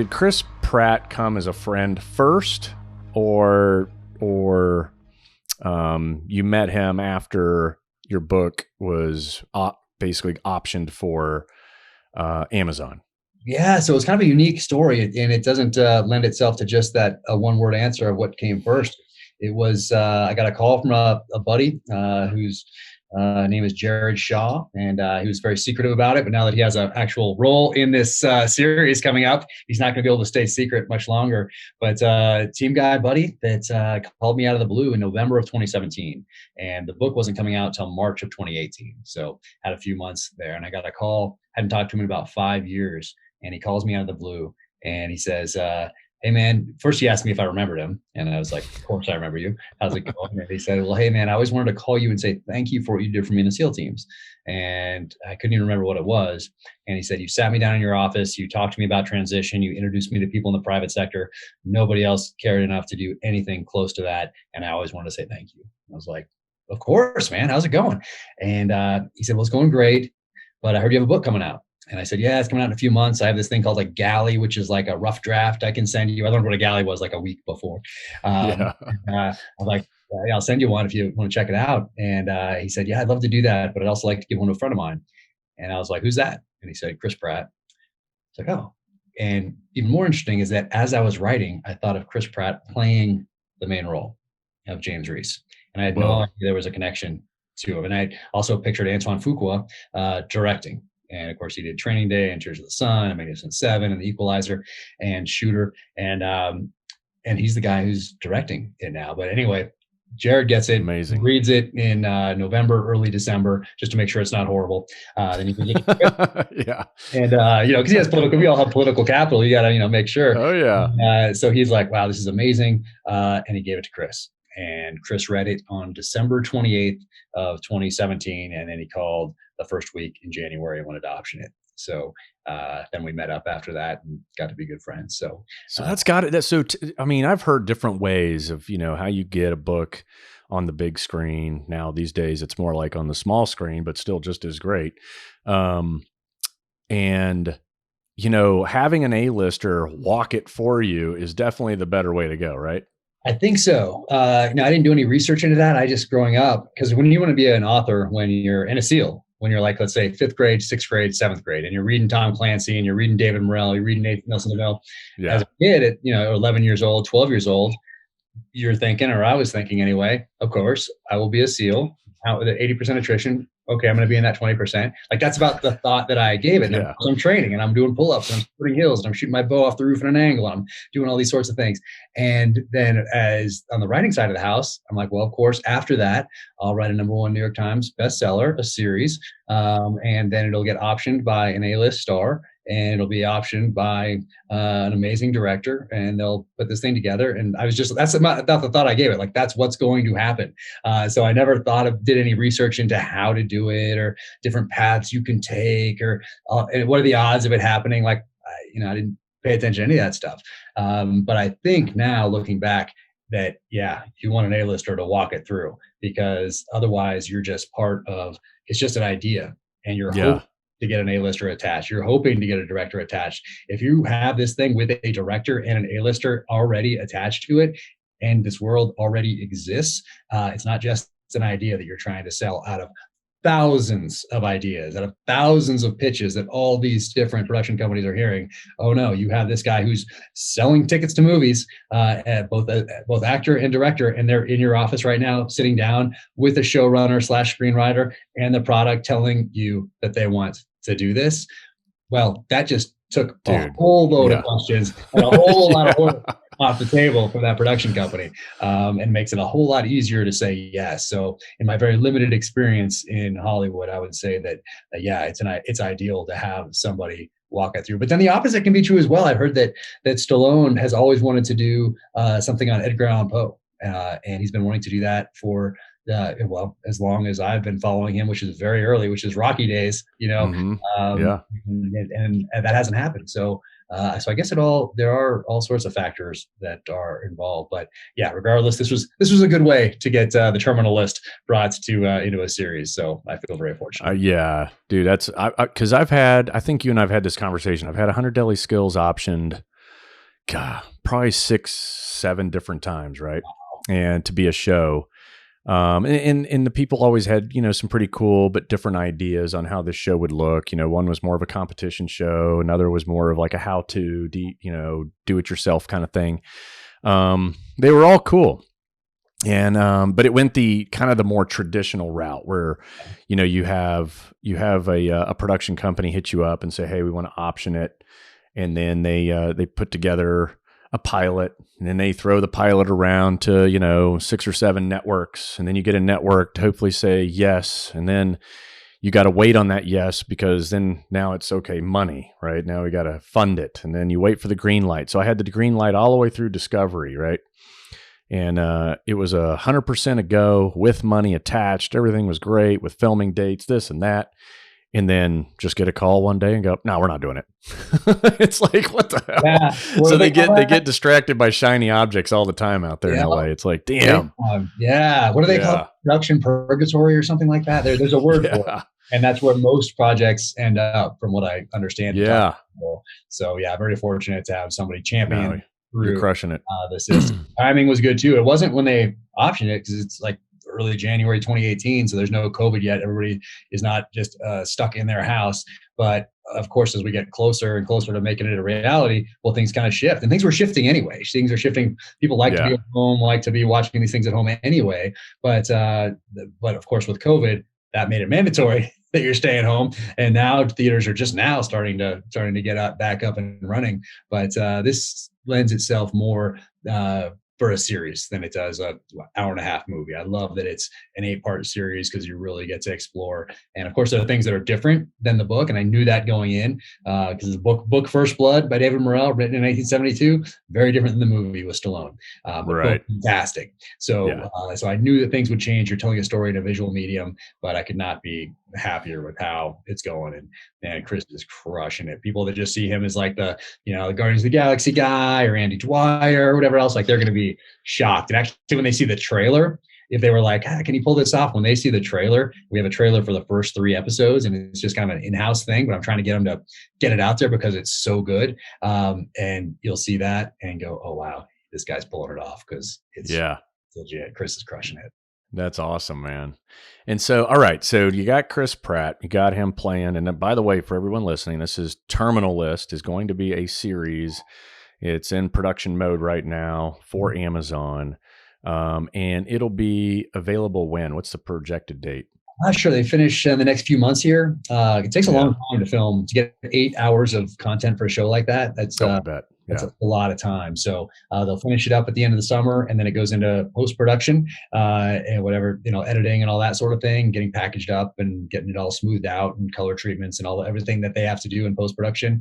did Chris Pratt come as a friend first, or you met him after your book was basically optioned for Amazon? Yeah, so it's kind of a unique story, and it doesn't lend itself to just that one-word answer of what came first. It was I got a call from a buddy whose name is Jared Shaw, and he was very secretive about it. But now that he has an actual role in this series coming up, he's not going to be able to stay secret much longer. But team guy buddy that called me out of the blue in November of 2017, and the book wasn't coming out until March of 2018. So had a few months there, and I got a call. Hadn't talked to him in about 5 years. And he calls me out of the blue and he says, hey man, first he asked me if I remembered him. And I was like, of course I remember you. How's it going? And he said, well, hey man, I always wanted to call you and say, thank you for what you did for me in the SEAL teams. And I couldn't even remember what it was. And he said, you sat me down in your office. You talked to me about transition. You introduced me to people in the private sector. Nobody else cared enough to do anything close to that. And I always wanted to say, thank you. I was like, of course, man, how's it going? And he said, well, it's going great, but I heard you have a book coming out. And I said, yeah, it's coming out in a few months. I have this thing called a galley, which is like a rough draft I can send you. I learned what a galley was like a week before. I was like, yeah, I'll send you one if you want to check it out. And he said, yeah, I'd love to do that, but I'd also like to give one to a friend of mine. And I was like, who's that? And he said, Chris Pratt. I was like, oh. And even more interesting is that as I was writing, I thought of Chris Pratt playing the main role of James Reese. And I had no idea there was a connection to him. And I also pictured Antoine Fuqua directing. And of course, he did Training Day and Tears of the Sun, and Magnificent Seven, and The Equalizer, and Shooter, and he's the guy who's directing it now. But anyway, Jared gets it, amazing, reads it in November, early December, just to make sure it's not horrible. Then you can get it. Yeah, and because he has political, we all have political capital. You got to make sure. Oh yeah. So he's like, wow, this is amazing, and he gave it to Chris. And Chris read it on December 28th of 2017. And then he called the first week in January and wanted to option it. So then we met up after that and got to be good friends. So that's got it. So, I mean, I've heard different ways of, how you get a book on the big screen. Now these days it's more like on the small screen, but still just as great. And, having an A-lister walk it for you is definitely the better way to go, right? I think so. I didn't do any research into that. I just growing up, because when you want to be an author, when you're in a SEAL, when you're like, let's say 5th grade, 6th grade, 7th grade, and you're reading Tom Clancy and you're reading David Morrell, you're reading Nathan Nelson DeVille. Yeah. As a kid at, 11 years old, 12 years old, you're thinking, or I was thinking anyway, of course, I will be a SEAL out with an 80% attrition. Okay, I'm going to be in that 20%. Like that's about the thought that I gave it. Yeah. I'm training and I'm doing pull-ups and I'm putting hills and I'm shooting my bow off the roof at an angle. And I'm doing all these sorts of things. And then as on the writing side of the house, I'm like, well, of course, after that, I'll write a #1 New York Times bestseller, a series. And then it'll get optioned by an A-list star. And it'll be optioned by an amazing director, and they'll put this thing together. And I was that's the thought I gave it. Like, that's what's going to happen. So I never did any research into how to do it or different paths you can take or and what are the odds of it happening. Like, I didn't pay attention to any of that stuff. But I think now looking back that, yeah, you want an A-lister to walk it through, because otherwise you're just part of, it's just an idea and you're hoping to get an A-lister attached. You're hoping to get a director attached. If you have this thing with a director and an A-lister already attached to it, and this world already exists, it's not just an idea that you're trying to sell out of thousands of ideas, out of thousands of pitches that all these different production companies are hearing. Oh no, you have this guy who's selling tickets to movies, both actor and director, and they're in your office right now, sitting down with a showrunner / screenwriter and the product telling you that they want to do this. Well, that just took a whole load of questions and a whole lot of work off the table for that production company, and makes it a whole lot easier to say yes. So in my very limited experience in Hollywood, I would say that, it's ideal to have somebody walk it through. But then the opposite can be true as well. I've heard that Stallone has always wanted to do something on Edgar Allan Poe, and he's been wanting to do that for as long as I've been following him, which is very early, which is Rocky days, and that hasn't happened. So I guess there are all sorts of factors that are involved, but yeah, regardless, this was a good way to get the terminal list brought to into a series. So I feel very fortunate. Yeah, dude, that's because I think you and I've had this conversation. I've had 100 Deli Skills optioned God, probably 6, 7 different times, right? And to be a show. And the people always had, some pretty cool but different ideas on how this show would look. One was more of a competition show, another was more of like a how-to, do it yourself kind of thing. They were all cool. And but it went the kind of the more traditional route where, you have a production company hit you up and say, hey, we want to option it, and then they put together a pilot, and then they throw the pilot around to 6 or 7 networks, and then you get a network to hopefully say yes, and then you got to wait on that yes, because then now it's okay, money, right? Now we got to fund it, and then you wait for the green light. So I had the green light all the way through discovery, right? And it was 100% a go with money attached. Everything was great with filming dates, this and that. And then just get a call one day and go, no, we're not doing it. It's like, what the hell? Yeah. So they get distracted by shiny objects all the time out there in LA. It's like, damn. Yeah. What do they call it? Production purgatory or something like that? There's a word for it. And that's where most projects end up, from what I understand. Yeah. So yeah, very fortunate to have somebody champion. You're crushing it. The system. Timing was good too. It wasn't when they optioned it, because it's like early January 2018, so there's no COVID yet. Everybody is not just stuck in their house. But of course, as we get closer and closer to making it a reality, well, things kind of shift, and things were shifting anyway. Things are shifting. People like to be at home, like to be watching these things at home anyway. But of course, with COVID, that made it mandatory that you're staying home. And now theaters are just now starting to get back up and running. But this lends itself more for a series than it does a hour-and-a-half movie. I love that it's an 8-part series, because you really get to explore. And of course, there are things that are different than the book, and I knew that going in, because the book First Blood by David Morrell, written in 1972, very different than the movie with Stallone. Right. Fantastic. So so I knew that things would change. You're telling a story in a visual medium, but I could not be happier with how it's going. And man, Chris is crushing it. People that just see him as like the Guardians of the Galaxy guy, or Andy Dwyer, or whatever else, like they're going to be shocked. And actually, when they see the trailer, if they were like, can you pull this off? When they see the trailer, we have a trailer for the first 3 episodes, and it's just kind of an in-house thing, but I'm trying to get them to get it out there because it's so good. And you'll see that and go, oh wow, this guy's pulling it off, because it's legit. Chris is crushing it. That's awesome, man. And so, all right, so you got Chris Pratt, you got him playing. And by the way, for everyone listening, this is Terminal List, is going to be a series. It's in production mode right now for Amazon. And it'll be available when? What's the projected date? I'm not sure. They finish in the next few months here. It takes a long time to film. To get 8 hours of content for a show like that, that's a lot of time. So they'll finish it up at the end of the summer, and then it goes into post-production and whatever, editing and all that sort of thing, getting packaged up and getting it all smoothed out, and color treatments and everything that they have to do in post-production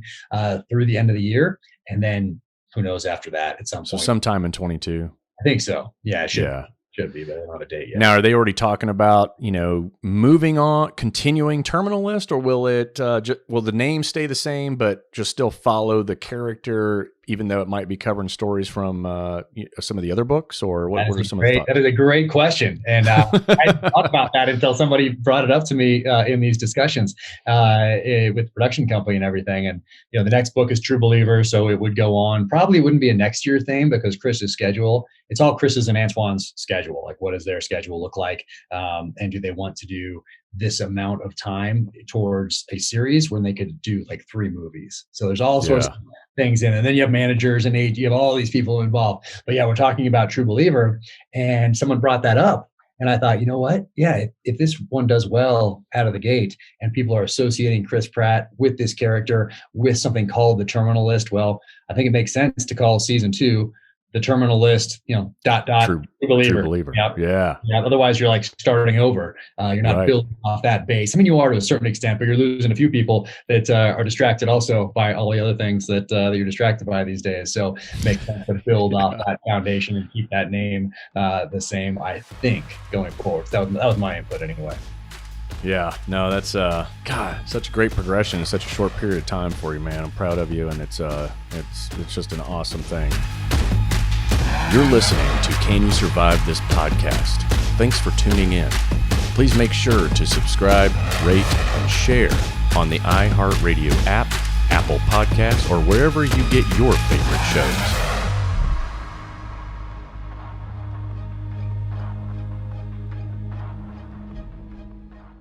through the end of the year. And then who knows after that at some point. So sometime in 22. I think so. Yeah, it should be, but I don't have a date yet. Now, are they already talking about, moving on, continuing Terminal List, or will it, will the name stay the same, but just still follow the character, even though it might be covering stories from some of the other books, or what are some of the thoughts? That is a great question. And I didn't thought about that until somebody brought it up to me in these discussions with the production company and everything. And, the next book is True Believer, so it would go on. Probably wouldn't be a next year thing, because Chris's schedule, it's all Chris's and Antoine's schedule. Like, what does their schedule look like? And do they want to do this amount of time towards a series when they could do like 3 movies? So there's all sorts of things in it. And then you have managers and you have all these people involved. But yeah, we're talking about True Believer, and someone brought that up. And I thought, you know what? Yeah, if this one does well out of the gate, and people are associating Chris Pratt with this character, with something called the Terminal List, well, I think it makes sense to call season 2 the Terminal List, True Believer. True Believer. Yep. Yeah. Otherwise, you're like starting over. You're not building off that base. I mean, you are to a certain extent, but you're losing a few people that are distracted also by all the other things that you're distracted by these days. So it makes sense to build off that foundation and keep that name the same, I think, going forward. That was my input anyway. Yeah, no, that's such a great progression in such a short period of time for you, man. I'm proud of you, and it's just an awesome thing. You're listening to Can You Survive This Podcast? Thanks for tuning in. Please make sure to subscribe, rate, and share on the iHeartRadio app, Apple Podcasts, or wherever you get your favorite shows.